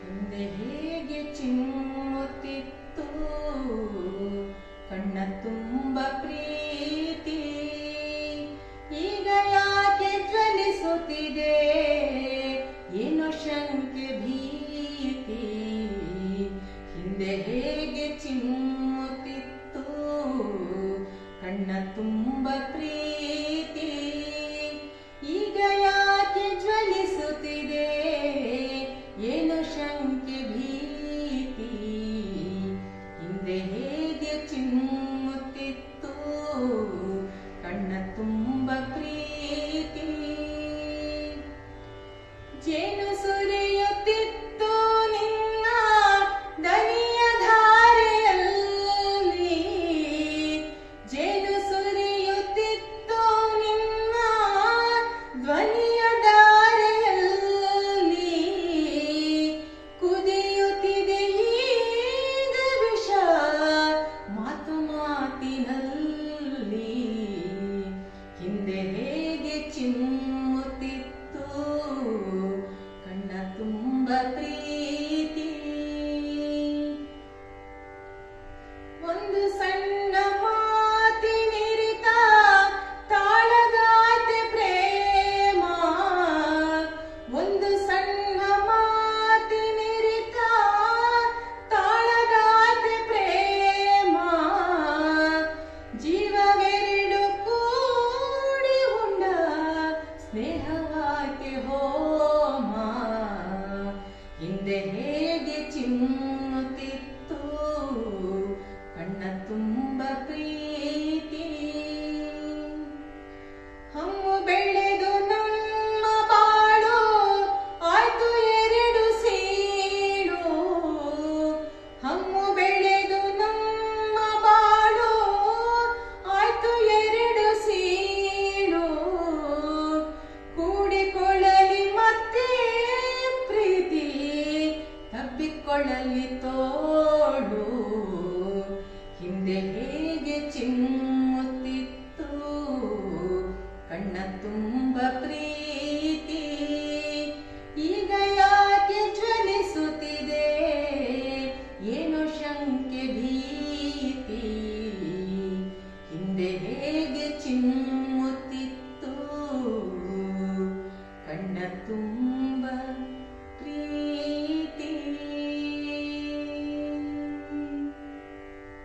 ಹಿಂದೆ ಹೇಗೆ ಚಿಮ್ಮುತ್ತಿತ್ತು ಕಣ್ಣ ತುಂಬ ಪ್ರೀತಿ, ಈಗ ಯಾಕೆ ಜ್ವಲಿಸುತ್ತಿದೆ ಏನೋ ಶಂಕೆ ಭೀತಿ. ಹಿಂದೆ ಹೇಗೆ ಚಿಮ್ಮುತ್ತಿತ್ತು ಕಣ್ಣ ತುಂಬ ಪ್ರೀತಿ, ಈಗ ಯಾಕೆ ಜ್ವಲಿಸುತ್ತಿದೆ ಏನೋ ಶಂಕೆ ಭೀತಿ. ಹಿಂದೆ ಹೇಗೆ ಚಿಮ್ಮುತ್ತಿತ್ತು ಕಣ್ಣ ತುಂಬ ಪ್ರೀತಿ.